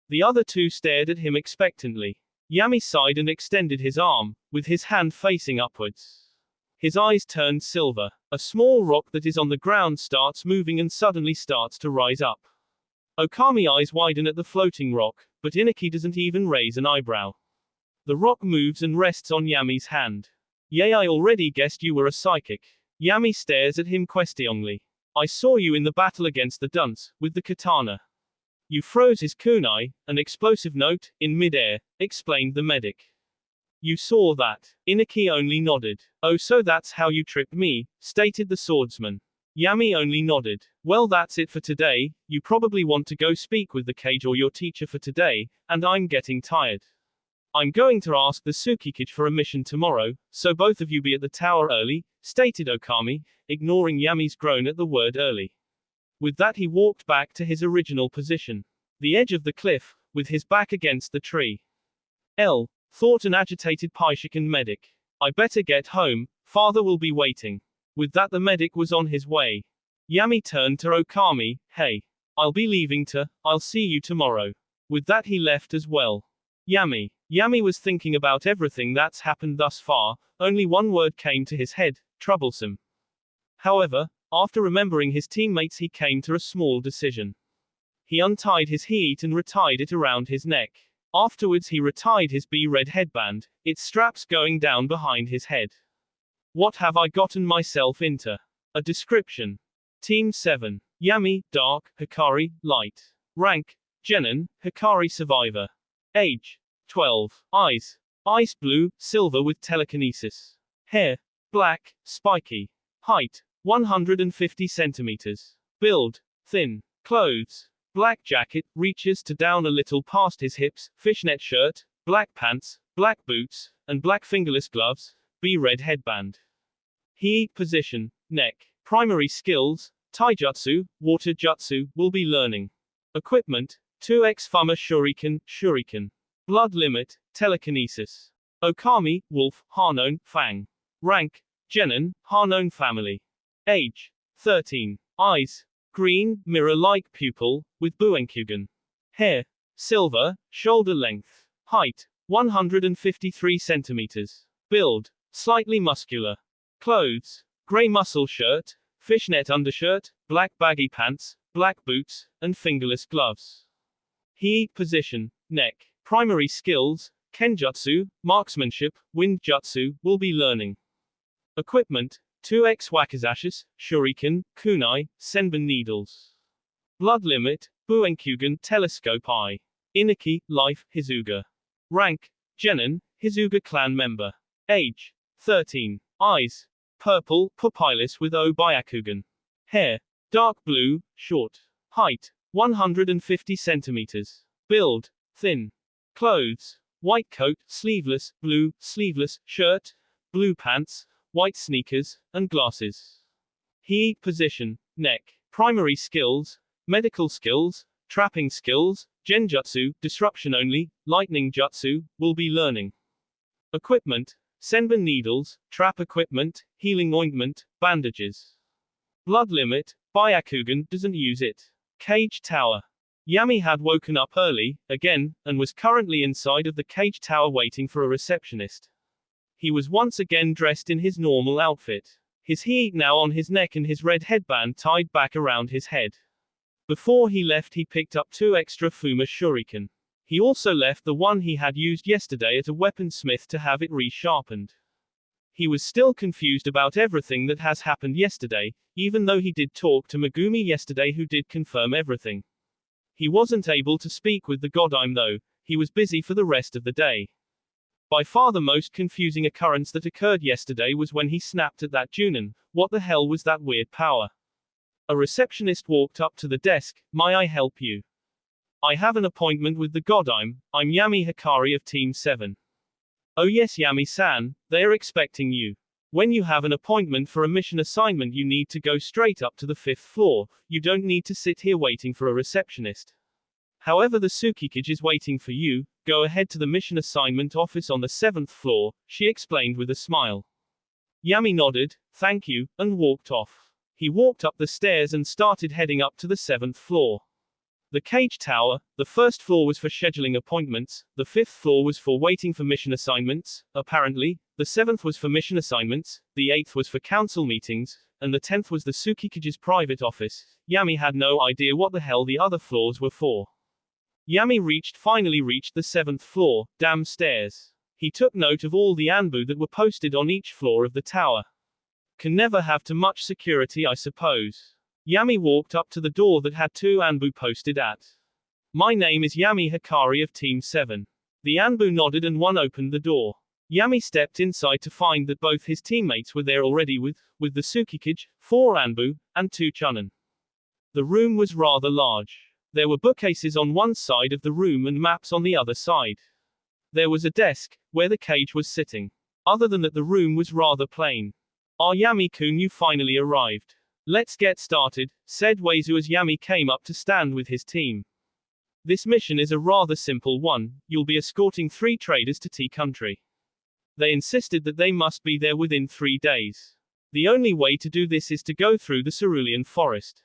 The other two stared at him expectantly. Yami sighed and extended his arm, with his hand facing upwards. His eyes turned silver. A small rock that is on the ground starts moving and suddenly starts to rise up. Okami eyes widen at the floating rock, but Inaki doesn't even raise an eyebrow. The rock moves and rests on Yami's hand. Yay, I already guessed you were a psychic. Yami stares at him questioningly. I saw you in the battle against the dunce, with the katana. You froze his kunai, an explosive note, in midair, explained the medic. You saw that. Inaki only nodded. Oh, so that's how you tripped me, stated the swordsman. Yami only nodded. Well, that's it for today. You probably want to go speak with the Cage or your teacher for today, and I'm getting tired. I'm going to ask the Tsukikage for a mission tomorrow, so both of you be at the tower early, stated Okami, ignoring Yami's groan at the word early. With that he walked back to his original position. The edge of the cliff, with his back against the tree. L. Thought an agitated Paishikan medic. I better get home, father will be waiting. With that the medic was on his way. Yami turned to Okami, hey. I'll be leaving I'll see you tomorrow. With that he left as well. Yami. Yami was thinking about everything that's happened thus far, only one word came to his head, troublesome. However, after remembering his teammates he came to a small decision. He untied his heat and retied it around his neck. Afterwards he retied his red headband, its straps going down behind his head. What have I gotten myself into? A description. Team 7. Yami, Dark, Hikari, Light. Rank, Genin, Hikari Survivor. Age, 12. Eyes, Ice blue, silver with telekinesis. Hair, black, spiky. Height, 150 centimeters. Build, thin. Clothes, black jacket, reaches to down a little past his hips, fishnet shirt, black pants, black boots, and black fingerless gloves, red headband. He, position, neck. Primary skills, taijutsu, water jutsu, will be learning. Equipment, 2x Fuma shuriken. Blood limit, telekinesis. Okami, wolf, Hanon, fang. Rank, genin, Hanon family. Age, 13. Eyes, green, mirror-like pupil, with buenkyugen. Hair, silver, shoulder length. Height, 153 centimeters. Build, slightly muscular. Clothes, gray muscle shirt, fishnet undershirt, black baggy pants, black boots, and fingerless gloves. He, position, neck. Primary skills, kenjutsu, marksmanship, wind jutsu, will be learning. Equipment, 2x wakizashis, shuriken, kunai, senbon needles. Blood limit, buenkyugen telescope eye. Inaki, life, Hizuga. Rank, genin, Hizuga clan member. Age, 13. Eyes, purple, pupilless with byakugan. Hair, dark blue, short. Height, 150 centimeters. Build, thin. Clothes, white coat, sleeveless, blue, sleeveless, shirt, blue pants, white sneakers, and glasses. He, position, neck. Primary skills, medical skills, trapping skills, genjutsu, disruption only, lightning jutsu, will be learning. Equipment, senbon needles, trap equipment, healing ointment, bandages. Blood limit, byakugan doesn't use it. Cage tower. Yami had woken up early, again, and was currently inside of the cage tower waiting for a receptionist. He was once again dressed in his normal outfit. His heat now on his neck and his red headband tied back around his head. Before he left he picked up 2 extra Fuma shuriken. He also left the one he had used yesterday at a weaponsmith to have it re-sharpened. He was still confused about everything that has happened yesterday, even though he did talk to Megumi yesterday who did confirm everything. He wasn't able to speak with the Godime though, he was busy for the rest of the day. By far the most confusing occurrence that occurred yesterday was when he snapped at that Junin. What the hell was that weird power? A receptionist walked up to the desk. May I help you? I have an appointment with the Godime. I'm Yami Hikari of Team 7. Oh yes Yami-san, they are expecting you. When you have an appointment for a mission assignment you need to go straight up to the 5th floor, you don't need to sit here waiting for a receptionist. However the Tsukikage is waiting for you, go ahead to the mission assignment office on the 7th floor, she explained with a smile. Yami nodded, thank you, and walked off. He walked up the stairs and started heading up to the 7th floor. The cage tower, the 1st floor was for scheduling appointments, the 5th floor was for waiting for mission assignments, apparently, the 7th was for mission assignments, the 8th was for council meetings, and the 10th was the Tsukikage's private office. Yami had no idea what the hell the other floors were for. Yami finally reached the 7th floor, damn stairs. He took note of all the anbu that were posted on each floor of the tower. Can never have too much security I suppose. Yami walked up to the door that had 2 anbu posted at. My name is Yami Hikari of Team 7. The anbu nodded and one opened the door. Yami stepped inside to find that both his teammates were there already with the Tsukikage, 4 anbu, and 2 chunin. The room was rather large. There were bookcases on one side of the room and maps on the other side. There was a desk, where the cage was sitting. Other than that the room was rather plain. Ah Yami-kun, you finally arrived. Let's get started, said Weizu as Yami came up to stand with his team. This mission is a rather simple one, you'll be escorting 3 traders to Tea Country. They insisted that they must be there within 3 days. The only way to do this is to go through the cerulean forest.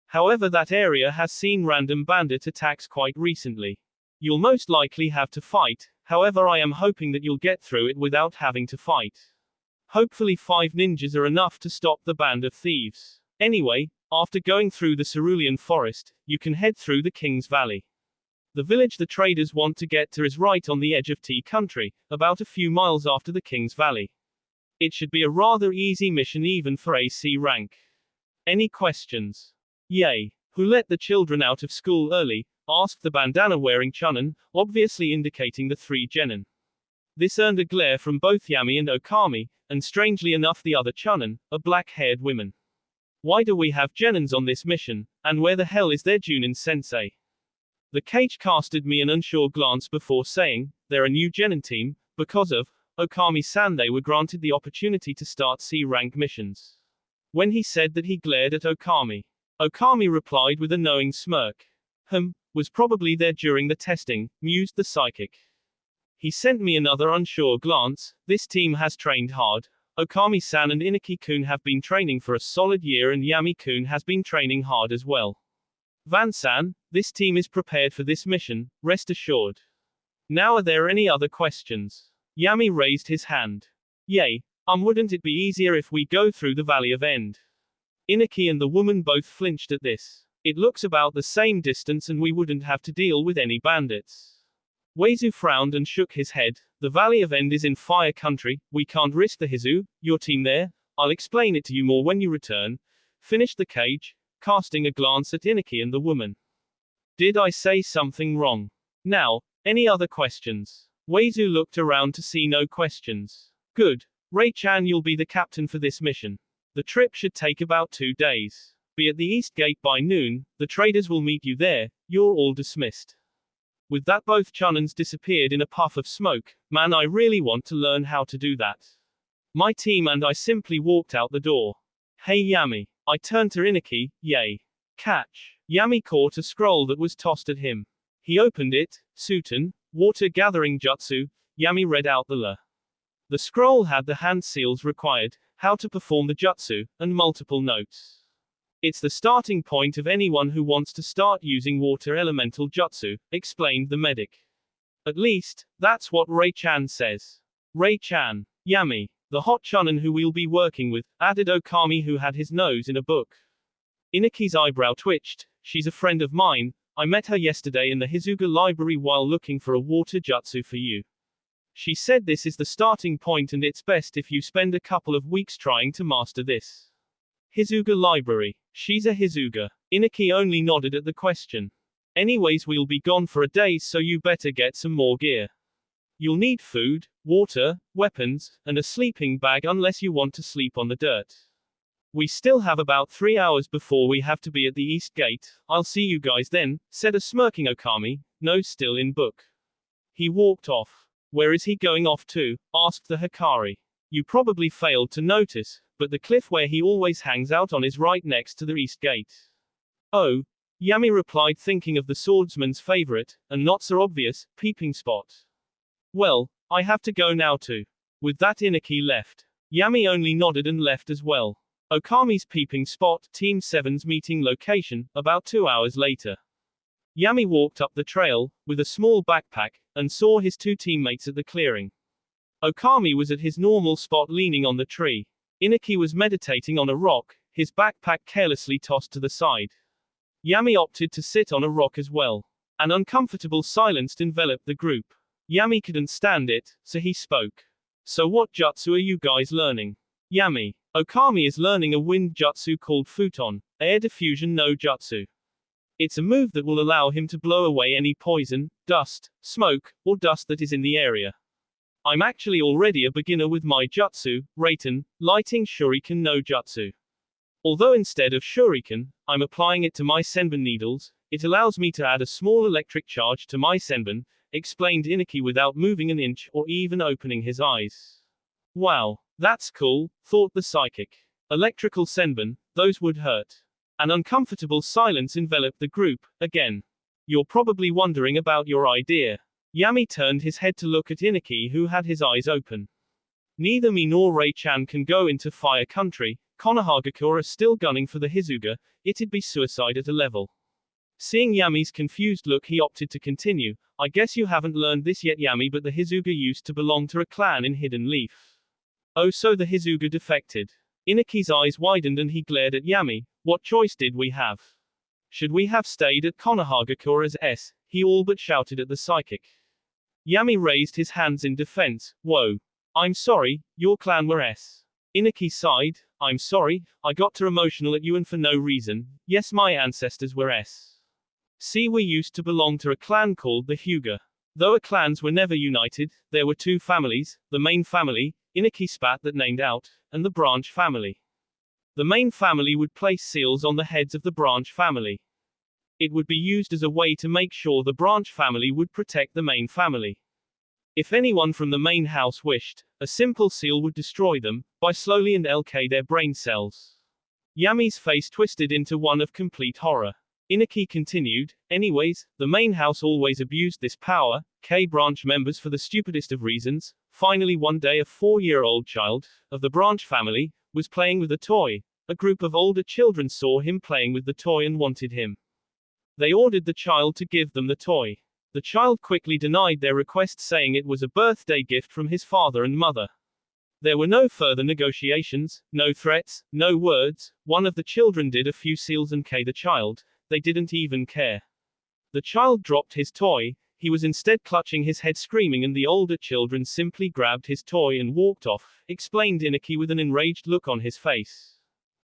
However that area has seen random bandit attacks quite recently. You'll most likely have to fight, however I am hoping that you'll get through it without having to fight. Hopefully 5 ninjas are enough to stop the band of thieves. Anyway, after going through the cerulean forest, you can head through the King's Valley. The village the traders want to get to is right on the edge of Tea Country, about a few miles after the King's Valley. It should be a rather easy mission even for AC rank. Any questions? Yay. Who let the children out of school early? Asked the bandana-wearing chunin, obviously indicating the 3 genin. This earned a glare from both Yami and Okami, and strangely enough the other Chunin, a black-haired woman. Why do we have Genins on this mission, and where the hell is their Junin-sensei? The cage casted me an unsure glance before saying, they're a new Genin team, because of Okami-san they were granted the opportunity to start C-rank missions. When he said that he glared at Okami. Okami replied with a knowing smirk. Was probably there during the testing, mused the psychic. He sent me another unsure glance. This team has trained hard. Okami-san and Inaki-kun have been training for a solid year and Yami-kun has been training hard as well. Van-san, this team is prepared for this mission, rest assured. Now are there any other questions? Yami raised his hand. Yay. Wouldn't it be easier if we go through the Valley of End? Inaki and the woman both flinched at this. It looks about the same distance and we wouldn't have to deal with any bandits. Weizu frowned and shook his head. The Valley of End is in Fire Country, we can't risk the Hizu, your team there. I'll explain it to you more when you return. Finished the cage, casting a glance at Inaki and the woman. Did I say something wrong? Now, any other questions? Weizu looked around to see no questions. Good. Ray-chan, you'll be the captain for this mission. The trip should take about 2 days. Be at the East Gate by noon, the traders will meet you there, you're all dismissed. With that both Chunins disappeared in a puff of smoke. Man, I really want to learn how to do that. My team and I simply walked out the door. Hey Yami. I turned to Inaki, yay. Catch. Yami caught a scroll that was tossed at him. He opened it, Suten, water gathering jutsu. Yami read out the scroll had the hand seals required, how to perform the jutsu, and multiple notes. It's the starting point of anyone who wants to start using water elemental jutsu, explained the medic. At least, that's what Ray-chan says. Ray-chan. Yami. The hot chunin who we'll be working with, added Okami who had his nose in a book. Inaki's eyebrow twitched. She's a friend of mine. I met her yesterday in the Hizuga library while looking for a water jutsu for you. She said this is the starting point and it's best if you spend a couple of weeks trying to master this. Hizuga library. She's a Hizuga. Inaki only nodded at the question. Anyways, we'll be gone for a day, so you better get some more gear. You'll need food, water, weapons, and a sleeping bag unless you want to sleep on the dirt. We still have about 3 hours before we have to be at the East Gate. I'll see you guys then, said a smirking Okami, nose still in book. He walked off. Where is he going off to? Asked the Hikari. You probably failed to notice, but the cliff where he always hangs out on is right next to the East Gate. Oh. Yami replied, thinking of the swordsman's favorite, and not so obvious, peeping spot. Well, I have to go now too. With that Inaki left. Yami only nodded and left as well. Okami's peeping spot, Team 7's meeting location, about 2 hours later. Yami walked up the trail, with a small backpack, and saw his 2 teammates at the clearing. Okami was at his normal spot leaning on the tree. Inaki was meditating on a rock, his backpack carelessly tossed to the side. Yami opted to sit on a rock as well. An uncomfortable silence enveloped the group. Yami couldn't stand it, so he spoke. So what jutsu are you guys learning? Yami. Okami is learning a wind jutsu called Futon, air diffusion no jutsu. It's a move that will allow him to blow away any poison, dust, smoke, or dust that is in the area. I'm actually already a beginner with my jutsu, Raiten, lighting shuriken no jutsu. Although instead of shuriken, I'm applying it to my senbon needles, it allows me to add a small electric charge to my senbon, explained Inaki without moving an inch or even opening his eyes. Wow, that's cool, thought the psychic. Electrical senbon, those would hurt. An uncomfortable silence enveloped the group, again. You're probably wondering about your idea. Yami turned his head to look at Inaki who had his eyes open. Neither me nor Ray-chan can go into Fire Country, Konohagakure are still gunning for the Hizuga, it'd be suicide at a level. Seeing Yami's confused look he opted to continue, I guess you haven't learned this yet Yami, but the Hizuga used to belong to a clan in Hidden Leaf. Oh, so the Hizuga defected. Inaki's eyes widened and he glared at Yami. What choice did we have? Should we have stayed at Konohagakure's S? He all but shouted at the psychic. Yami raised his hands in defense. Whoa. I'm sorry, your clan were S. Inaki sighed. I'm sorry, I got too emotional at you and for no reason. Yes, my ancestors were S. See, we used to belong to a clan called the Hyuga. Though our clans were never united, there were two families, the main family, Inaki spat that named out, and the branch family. The main family would place seals on the heads of the branch family. It would be used as a way to make sure the branch family would protect the main family. If anyone from the main house wished, a simple seal would destroy them, by slowly and LK their brain cells. Yami's face twisted into one of complete horror. Inaki continued, anyways, the main house always abused this power, branch members for the stupidest of reasons. Finally one day a 4-year-old child, of the branch family, was playing with a toy. A group of older children saw him playing with the toy and wanted him. They ordered the child to give them the toy. The child quickly denied their request, saying it was a birthday gift from his father and mother. There were no further negotiations, no threats, no words. One of the children did a few seals and the child. They didn't even care. The child dropped his toy. He was instead clutching his head screaming, and the older children simply grabbed his toy and walked off, explained Inaki with an enraged look on his face.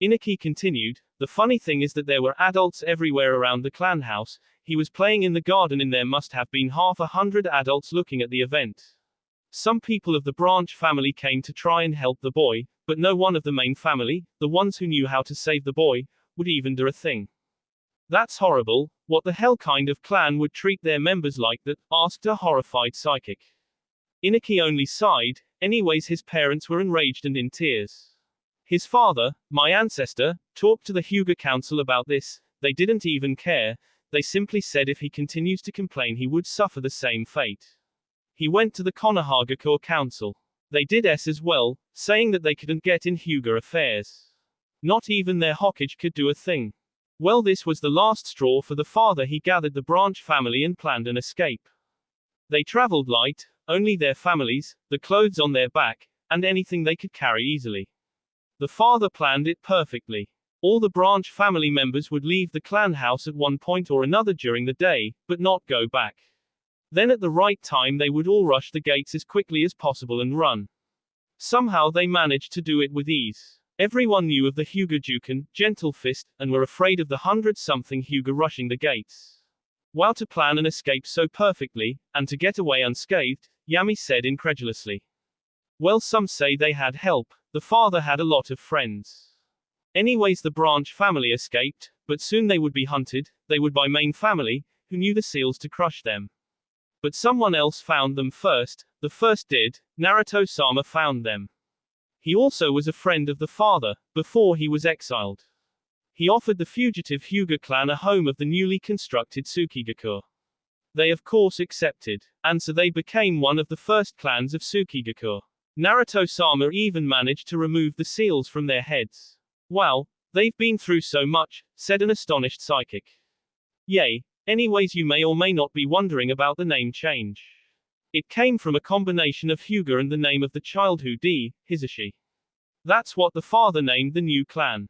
Inaki continued, the funny thing is that there were adults everywhere around the clan house. He was playing in the garden and there must have been 100 adults looking at the event. Some people of the branch family came to try and help the boy, but no one of the main family, the ones who knew how to save the boy, would even do a thing. That's horrible. What the hell kind of clan would treat their members like that? Asked a horrified psychic. Inaki only sighed. Anyways, his parents were enraged and in tears. His father, my ancestor, talked to the Hyuga council about this. They didn't even care. They simply said if he continues to complain he would suffer the same fate. He went to the Konohagakure council. They did as well, saying that they couldn't get in Hyuga affairs. Not even their Hokage could do a thing. Well, this was the last straw for the father. He gathered the branch family and planned an escape. They traveled light, only their families, the clothes on their back, and anything they could carry easily. The father planned it perfectly. All the branch family members would leave the clan house at one point or another during the day, but not go back. Then at the right time they would all rush the gates as quickly as possible and run. Somehow they managed to do it with ease. Everyone knew of the Hyuga-juken, Gentle Fist, and were afraid of the 100-something Hyuga rushing the gates. While to plan an escape so perfectly, and to get away unscathed, Yami said incredulously. Well, some say they had help. The father had a lot of friends. Anyways, the branch family escaped, but soon they would be hunted. They would by main family, who knew the seals to crush them. But someone else found them first. The first did. Naruto-sama found them. He also was a friend of the father, before he was exiled. He offered the fugitive Hyuga clan a home of the newly constructed Tsukigakure. They of course accepted, and so they became one of the first clans of Tsukigakure. Naruto-sama even managed to remove the seals from their heads. Wow, they've been through so much, said an astonished psychic. Yay. Anyways, you may or may not be wondering about the name change. It came from a combination of Hyuga and the name of the child Hisashi. That's what the father named the new clan.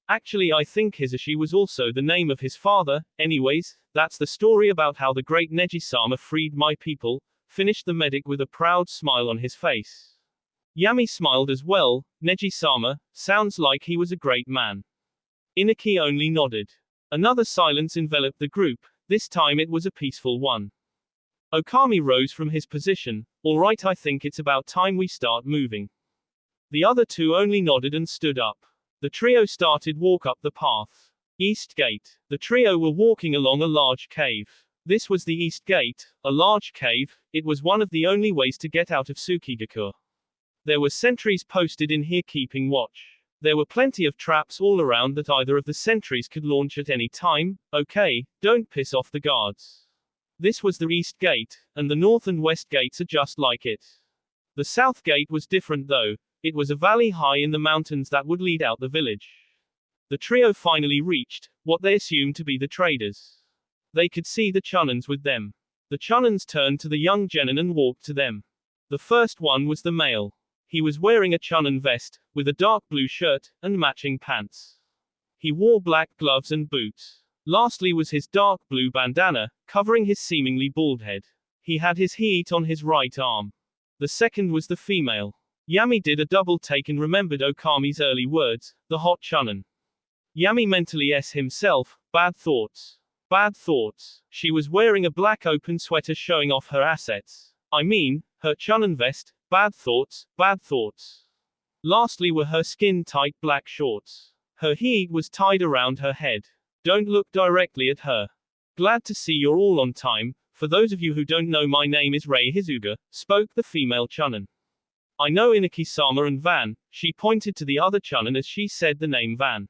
Actually I think Hisashi was also the name of his father. Anyways, that's the story about how the great Neji-sama freed my people, finished the medic with a proud smile on his face. Yami smiled as well. Neji-sama, sounds like he was a great man. Inaki only nodded. Another silence enveloped the group. This time it was a peaceful one. Okami rose from his position. Alright, I think it's about time we start moving. The other two only nodded and stood up. The trio started walk up the path. East Gate. The trio were walking along a large cave. This was the East Gate, a large cave. It was one of the only ways to get out of Tsukigakure. There were sentries posted in here keeping watch. There were plenty of traps all around that either of the sentries could launch at any time. Okay, don't piss off the guards. This was the East Gate, and the North and West Gates are just like it. The South Gate was different though. It was a valley high in the mountains that would lead out the village. The trio finally reached what they assumed to be the traders. They could see the Chunans with them. The Chunans turned to the young genin and walked to them. The first one was the male. He was wearing a Chunan vest, with a dark blue shirt, and matching pants. He wore black gloves and boots. Lastly was his dark blue bandana, covering his seemingly bald head. He had his heat on his right arm. The second was the female. Yami did a double take and remembered Okami's early words, the hot Chunan. Yami mentally himself, bad thoughts. Bad thoughts. She was wearing a black open sweater showing off her assets. I mean, her chunin vest. Bad thoughts, bad thoughts. Lastly were her skin-tight black shorts. Her heat was tied around her head. Don't look directly at her. Glad to see you're all on time. For those of you who don't know, my name is Rei Hizuga, spoke the female chunin. I know Inaki-sama and Van. She pointed to the other chunin as she said the name Van.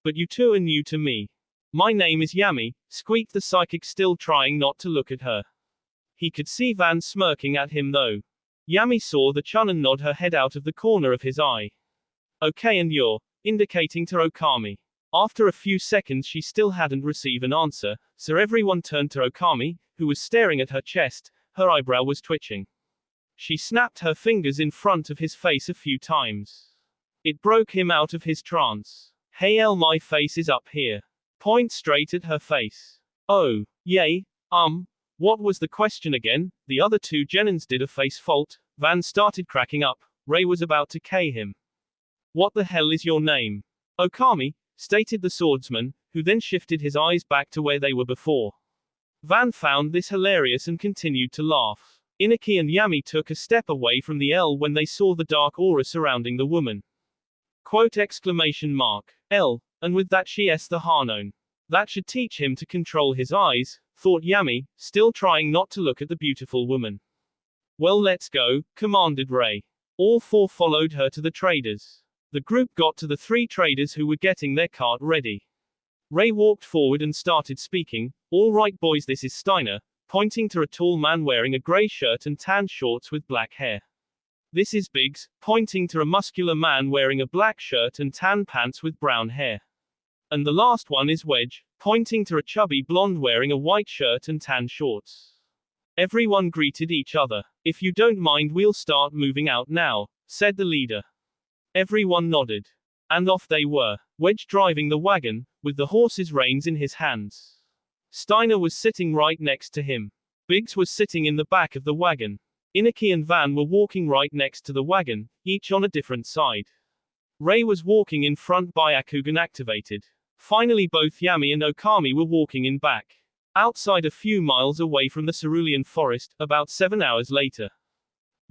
But you two are new to me. My name is Yami, squeaked the psychic, still trying not to look at her. He could see Van smirking at him though. Yami saw the chunin nod her head out of the corner of his eye. Okay, and you're, indicating to Okami. After a few seconds she still hadn't received an answer, so everyone turned to Okami, who was staring at her chest. Her eyebrow was twitching. She snapped her fingers in front of his face a few times. It broke him out of his trance. Hey L, my face is up here. Point straight at her face. Oh, yay, what was the question again? The other two genins did a face fault. Van started cracking up. Rei was about to K him. What the hell is your name? Okami, stated the swordsman, who then shifted his eyes back to where they were before. Van found this hilarious and continued to laugh. Inaki and Yami took a step away from the L when they saw the dark aura surrounding the woman. Quote exclamation mark. L. And with that she s the Hanon. That should teach him to control his eyes, thought Yami, still trying not to look at the beautiful woman. Well, let's go, commanded Rei. All four followed her to the traders. The group got to the three traders who were getting their cart ready. Rei walked forward and started speaking. All right boys, this is Steiner, pointing to a tall man wearing a gray shirt and tan shorts with black hair. This is Biggs, pointing to a muscular man wearing a black shirt and tan pants with brown hair. And the last one is Wedge, pointing to a chubby blonde wearing a white shirt and tan shorts. Everyone greeted each other. If you don't mind, we'll start moving out now, said the leader. Everyone nodded. And off they were, Wedge driving the wagon, with the horse's reins in his hands. Steiner was sitting right next to him. Biggs was sitting in the back of the wagon. Inaki and Van were walking right next to the wagon, each on a different side. Rei was walking in front, Byakugan activated. Finally both Yami and Okami were walking in back. Outside a few miles away from the cerulean forest, about 7 hours later.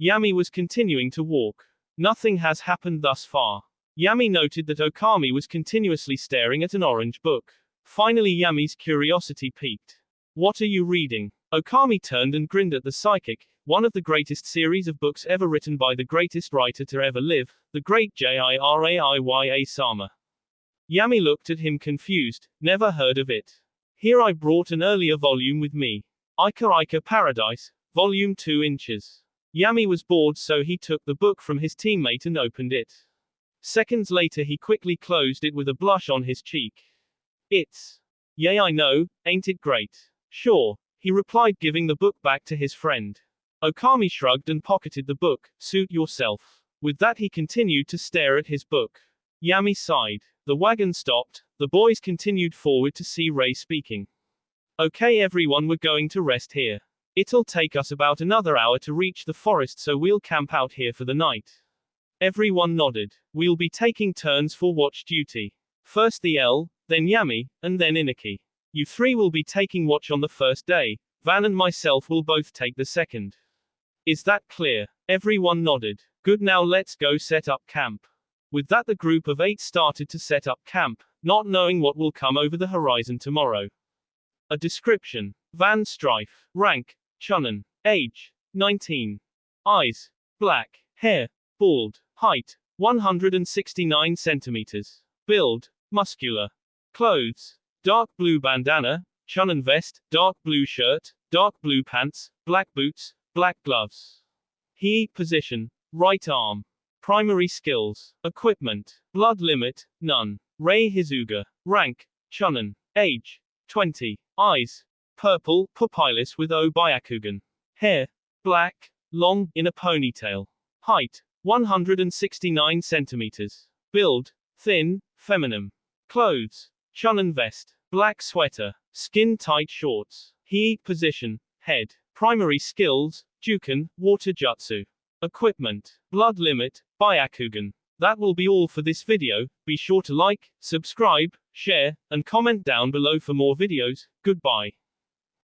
Yami was continuing to walk. Nothing has happened thus far. Yami noted that Okami was continuously staring at an orange book. Finally Yami's curiosity piqued. What are you reading? Okami turned and grinned at the psychic. One of the greatest series of books ever written by the greatest writer to ever live, the great Jiraiya-sama. Yami looked at him confused. Never heard of it. Here, I brought an earlier volume with me. Ika Ika Paradise, volume 2 inches. Yami was bored, so he took the book from his teammate and opened it. Seconds later he quickly closed it with a blush on his cheek. It's. Yay, I know, ain't it great? Sure, he replied, giving the book back to his friend. Okami shrugged and pocketed the book. Suit yourself. With that he continued to stare at his book. Yami sighed. The wagon stopped. The boys continued forward to see Rei speaking. Okay everyone, we're going to rest here. It'll take us about another hour to reach the forest, so we'll camp out here for the night. Everyone nodded. We'll be taking turns for watch duty. First the L, then Yami, and then Inaki. You three will be taking watch on the first day. Van and myself will both take the second. Is that clear? Everyone nodded. Good, now let's go set up camp. With that the group of 8 started to set up camp, not knowing what will come over the horizon tomorrow. A description. Van Strife. Rank. Chunin. Age. 19. Eyes. Black. Hair. Bald. Height. 169 centimeters. Build. Muscular. Clothes. Dark blue bandana. Chunin vest. Dark blue shirt. Dark blue pants. Black boots. Black gloves. He position. Right arm. Primary skills. Equipment. Blood limit. None. Rei Hizuga. Rank. Chunin. Age. 20. Eyes. Purple, pupilless with O Byakugan. Hair. Black. Long, in a ponytail. Height. 169 centimeters. Build. Thin, feminine. Clothes. Chunin vest. Black sweater. Skin-tight shorts. He position. Head. Primary skills. Juken, water jutsu. Equipment. Blood limit. Byakugan. That will be all for this video. Be sure to like, subscribe, share, and comment down below for more videos. Goodbye.